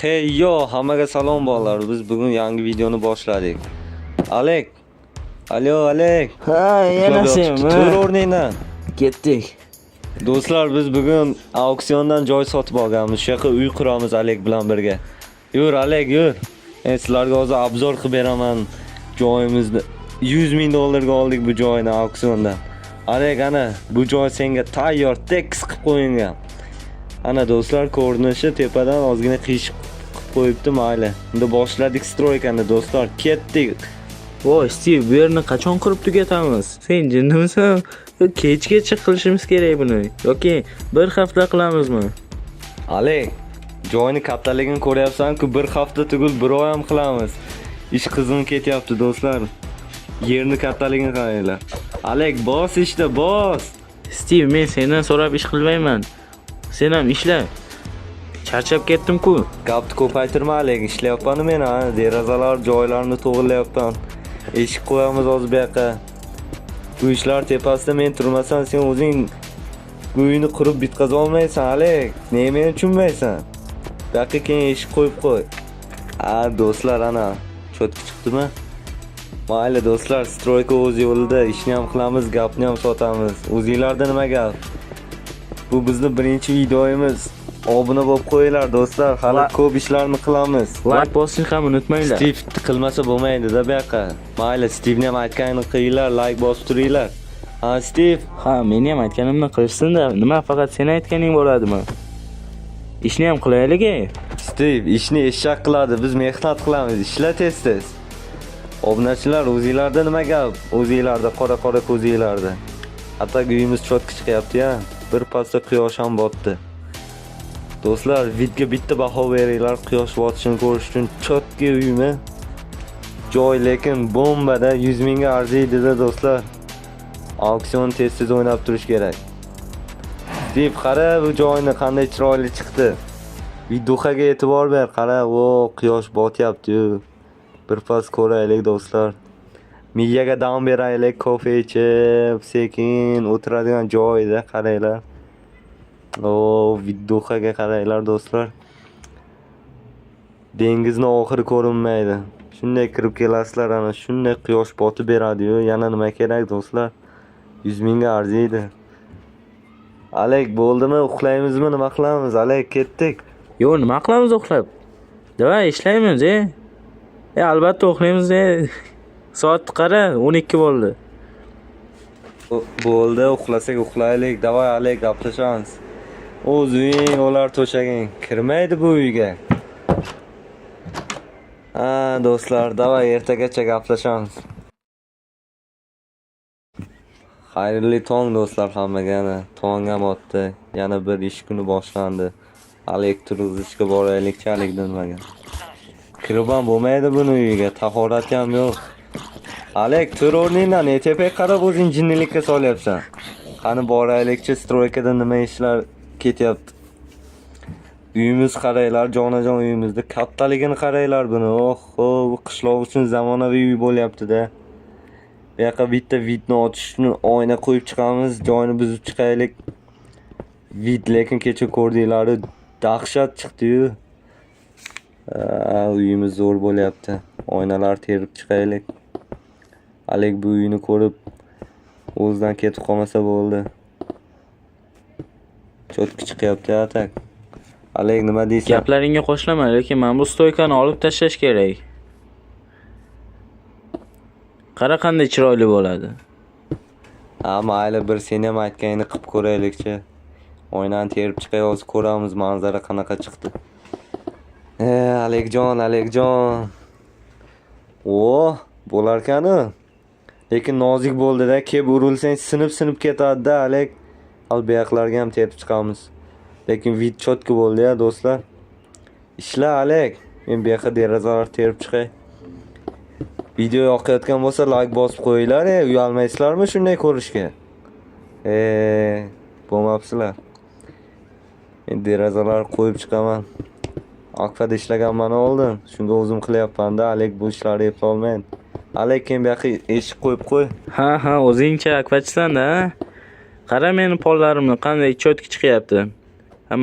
Hey yo, hammaga salom bolalar. Biz bugun yangi videoni boshladik. Alek. Alo, Alek. Ha, yana senmi? Tur o'rningdan. Ketdik. Do'stlar, biz bugun auksiondan joy sotib olganmiz. Shu yoqqa uy quramiz Alek bilan birga. Yur, Alek, yur. Sizlarga hozir obzor qilib beraman joyimizni. 100 ming dollarga oldik bu joyni auksiondan. Alek, ana, bu joy senga tayyor, tekis qilib qo'yilgan. Ana do'stlar, ko'rinishi tepadan ozgina qiyshiq qilib qo'yibdi, mayli. Endi boshladik stroykani do'stlar, ketdik. Voy, Steve, bu yerni qachon qurib tugatamiz? Sen jinnimisan? Kechgacha qilishimiz kerak buni yoki bir hafta qilamizmi? Alek, joyni kattaligini ko'ryapsan-ku, bir hafta tugul bir oy ham qilamiz. Ish qizg'in ketyapti do'stlar. Yerni kattaligini qaranglar. Alek, bos ishda, bos. Steve, men sendan so'rab ish qilmayman. Sen ham ishla. Charchab ketdim-ku. Gapni ko'paytirma Alek, ishlayapman men, derazalar, joylarni to'g'irlayapman. Eshik qo'yamiz hozir bu yoqqa. Bu ishlar tepasida men turmasam, sen o'zing uyni qurib bitqaza olmaysan Alek. Nega meni tushunmaysan? Bu yoqqa keyin eshik qo'yib qo'y. Do'stlar, ana, cho'tki chiqdimi? Mayli do'stlar, stroyka o'z yo'lida, ishni ham qilamiz, gapni ham sotamiz. O'zingizlarda nima gap? Bu bizni birinchi videomiz. Obuna bo'lib qo'yinglar do'stlar, hali ko'p ishlarni qilamiz. Like bosishni ham unutmanglar. Steve qilmasa bo'lmaydi-da bu yoqqa. Mayli, Steve'ni ham aytganini qilinglar, like bosib turinglar. Steve? Ha, meni ham aytganimni qilishsin-da. Nima, faqat sen aytganing bo'ladimi? Ishni ham qilaylik-a. Steve, ishni eshak qiladi, biz mehnat qilamiz. Ishla tez-tez. Obunachilar, o'zingizlarda nima gap? O'zingizlarda qora-qora ko'zingizlarda. Hatto uyimiz cho'tki chiqyapti-ya. Bir pasda quyosh ham botdi. Do'stlar, videoga bitta baho beringlar, quyosh botishini ko'rish uchun. Cho'tki uymi? Joy lekin bombada 100 mingga arziydi-da do'stlar. Auksion tez-tez o'ynab turish kerak. Steve, qara bu joyni qanday chiroyli chiqdi. Videoga e'tibor ber, qara, quyosh botyapti-yu. Bir pas ko'raylik do'stlar. Miyaga dam beraylik, kofe ichib, sekin o'tiradigan joyda qaranglar. Videoga qaranglar do'stlar. Dengizni oxiri ko'rinmaydi. Shunday kirib kelasizlar, ana shunday quyosh botib beradi-yu. Yana nima kerak do'stlar? 100 mingga arziydi. Alek, bo'ldimi? Uxlaymizmi? Nima qilamiz? Alek, ketdik. Yo'q, nima qilamiz uxlab? Davay, ishlaymiz, albatta uxlaymiz. Soat qara, 12 bo'ldi. Bo'ldi, uxlasak uxlaylik. Davay Alek, gaplashamiz. O'z uying, ular to'shaging. Kirmaydi bu uyga. Do'stlar, davay ertagacha gaplashamiz. Xayrli tong do'stlar hammaga. Tong ham otdi. Yana bir ish kuni boshlandi. Alek turg'izishga boraylik, chalikdan nimaga. Kirib ham bo'lmaydi buni uyiga, tahorati ham yo'q. Alek, tur o'rningdan tepaga qarab o'zing jinnilikka solyapsan. Qani boraylikchi, stroykada nima ishlar ketyapti. Uyimiz qaranglar, jonajon uyimizda kattaligini qaranglar buni. Bu qishloq uchun zamonaviy uy bo'lyapti-da. Bu yoqqa bitta vidni ochishni oyna qo'yib chiqamiz, joyni buzib chiqaylik. Vid lekin kecha ko'rdinglar, dahshat chiqdi-yu. Uyimiz zo'r bo'lyapti. Oynalar terib chiqaylik. Alek bu uyni ko'rib o'zidan ketib qolmasa bo'ldi. Cho'tki chiqyapti atak. Alek, nima deysan? Gaplaringga qo'shilaman, lekin men bu stoykani olib tashlash kerak. Qara qanday chiroyli bo'ladi. Mayli, bir sen ham aytganingni qilib ko'raylikchi. Oynani terib chiqay, hozir ko'ramiz manzara qanaqa chiqdi. Alekjon. Bo'larkan-ku. Lekin nozik bo'ldi-da, kelib urilsang sinib ketadi-da, Alek. Al buyoqlarga ham terib chiqamiz. Lekin vid cho'tki bo'ldi-ya do'stlar. Ishla Alek. Men bu yoqqa derazalarni terib chiqay. Video yoqayotgan bo'lsa like bosib qo'yinglar, uyalmaysizlarmi shunday ko'rishga? Bo'lmabsizlar. Men derazalar qo'yib chiqaman. Akfada ishlaganman oldin. Shunga o'zim qilyapman-da, Alek bu ishlarni eplolmaydi. Alek, keyin bu yoqqa eshik qo'yib qo'y. Ha, o'zingcha akfachisan-da. Qara meni pollarimni qanday cho'tki chiqyapti.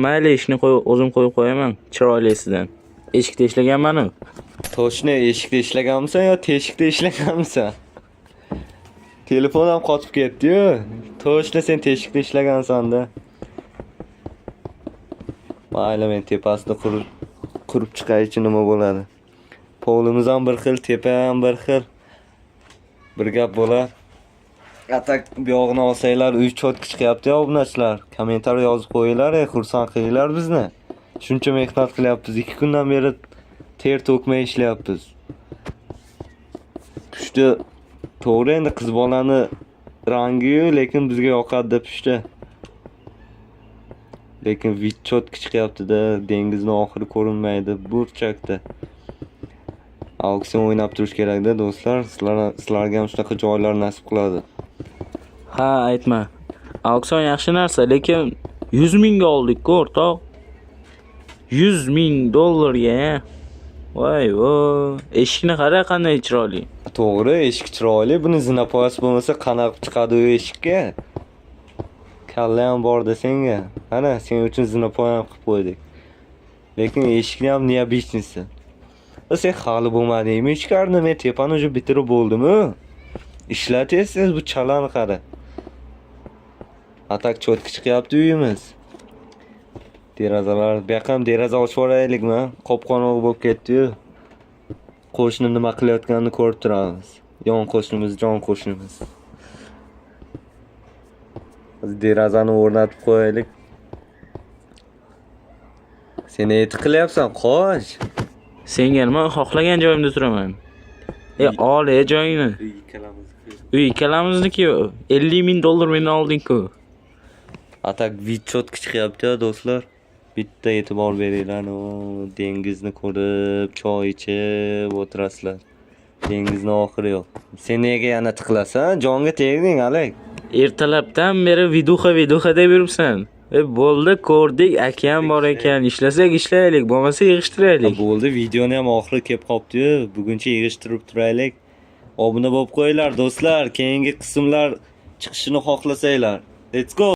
Mayli, ishni o'zim qo'yib qo'yaman, chiroylisidan. Eshikda ishlaganman-ku. Toshni eshikda ishlaganmisan yo teshikda ishlaganmisan? Telefon ham qotib ketdi-yu. Toshni sen teshikda ishlagansan-da. Mayli, men tepasida qurib chiqaychi nima bo'ladi. Polimiz ham bir xil, tepa ham bir xil. Bir gap bo'lar. Atak bu yog'ini olsanglar, uy cho'tki chiqyapti-ya obunachilar. Kommentariy yozib qo'yinglar, xursand qilinglar bizni. Shuncha mehnat qilyapmiz. 2 kundan beri ter to'kmay ishlayapmiz. Pushti to'g'ri endi qiz bolani rangi-yu, lekin bizga yoqadi deb pushti. Lekin vid cho'tki chiqyapti-da, dengizning oxiri ko'rinmaydi burchakda. Auksion o'ynab turish kerak-da do'stlar. Sizlarga ham shunaqa joylar nasib qiladi. Ha, aytma. Auksion yaxshi narsa, lekin 100 mingga oldik-ku o'rtoq. 100 ming dollarga. Voy voy. Eshikni qara qanday chiroyli. To'g'ri, eshik chiroyli. Buni zinapoyasi bo'lmasa qanaqa chiqadi u eshikka? Kalla ham bor desenga. Ana, sen uchun zinapoya ham qilib qo'ydik. Lekin eshikni ham neobichnisi. Sen hali bo'lmadingmi ichkarida? Men tepani уже bitirib bo'ldimi? Ishlatyapsiz bu chalani qara. Atak cho'tki chiqyapti uyimiz. Derazalar, bu yoqqa ham deraza ochib yuboraylikmi? Qop-qorong'i bo'lib ketdi-yu. Qo'shni nima qilayotganini ko'rib turamiz. Yon qo'shnimiz, jon qo'shnimiz. Derazani o'rnatib qo'yaylik. Sen nima qilyapsan? Qoch. Senga nima xohlagan joyimda turaman. Ol joyingni. Uy ikkalamizniki 50 ming dollar mendan olding-ku. Atak vid cho'tki chiqyapti-ya do'stlar. Bitta e'tibor beringlar. Dengizni ko'rib, choy ichib o'tirasizlar. Dengizni oxiri yo'q. Sen nega yana tiqlasan? Jonga tegding, Alek. Ertalabdan beri viduxa deb yuribsan. Bo'ldi, ko'rdik, akam bor ekan, ishlasak ishlaylik, bo'lmasa yig'ishtiraylik. Bo'ldi, videoni ham oxiri kelib qopti-yu. Buguncha yig'ishtirib turaylik. Obuna bo'lib qo'yinglar do'stlar. Keyingi qismlar chiqishini xohlasanglar. Let's go.